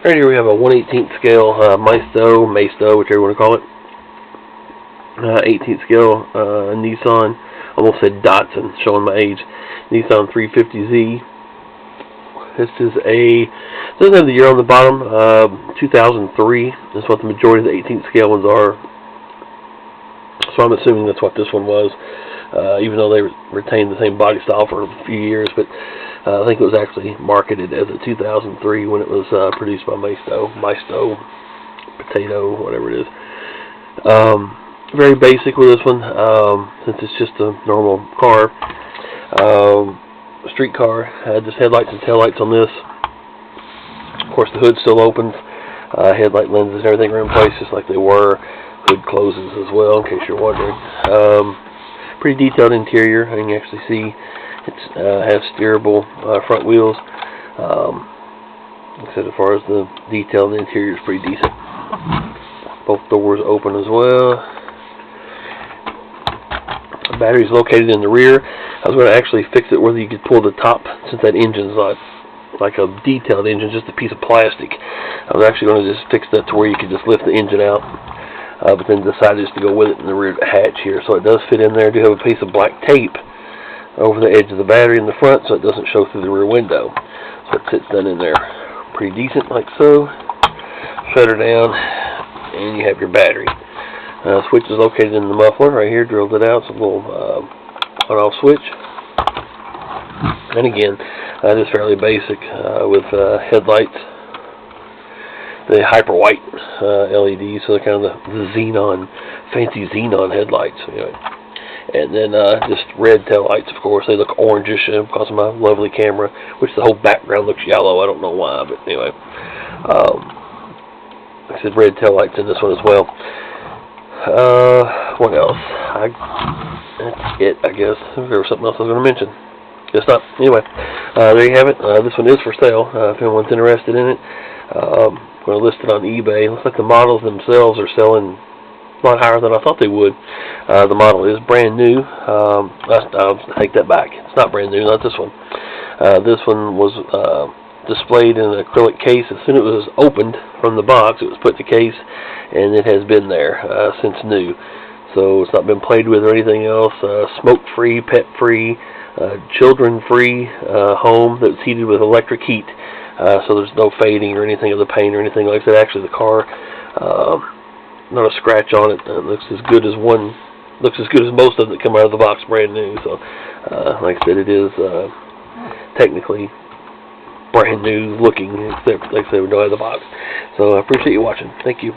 Right here we have a 1/18 scale Maisto, whichever you want to call it. 18th scale Nissan, almost said Datsun, showing my age. Nissan 350Z. This is doesn't have the year on the bottom. 2003 is what the majority of the 18th scale ones are. So I'm assuming that's what this one was, even though they retained the same body style for a few years. But I think it was actually marketed as a 2003 when it was produced by Maisto, potato, whatever it is. Very basic with this one, since it's just a normal car, street car. Just headlights and taillights on this. Of course, the hood still opens. Headlight lenses and everything are in place just like they were. Hood closes as well, in case you're wondering. Pretty detailed interior. I can actually see it has steerable front wheels. Like I said, as far as the detail in the interior is pretty decent. Both doors open as well. The battery is located in the rear. I was going to actually fix it whether you could pull the top, since that engine's like a detailed engine, just a piece of plastic. I was actually going to just fix that to where you could just lift the engine out. But then decided just to go with it in the rear hatch here. So it does fit in there. I do have a piece of black tape over the edge of the battery in the front so it doesn't show through the rear window. So it sits down in there pretty decent like so. Shut her down and you have your battery. Switch is located in the muffler right here. Drilled it out. It's a little on-off switch. And again, just fairly basic with headlights. The hyper white LEDs, so they're kind of the xenon, fancy xenon headlights. Anyway. And then just red tail lights, of course. They look orangish because of my lovely camera, which the whole background looks yellow. I don't know why, but anyway. Like I said, red tail lights in this one as well. What else? That's it, I guess. There was something else I was going to mention. Guess not. Anyway, there you have it. This one is for sale. If anyone's interested in it. I'm going to list it on eBay. Looks like the models themselves are selling a lot higher than I thought they would. The model is brand new. I'll take that back. It's not brand new, not this one. This one was displayed in an acrylic case. As soon as it was opened from the box, it was put in the case, and it has been there since new. So it's not been played with or anything else. Smoke-free, pet-free, children-free home that's heated with electric heat. So there's no fading or anything of the paint or anything like that. Actually, the car, not a scratch on it. Looks as good as most of them that come out of the box brand new. So, like I said, it is technically brand new looking, except like I said, we don't have the box. So I appreciate you watching. Thank you.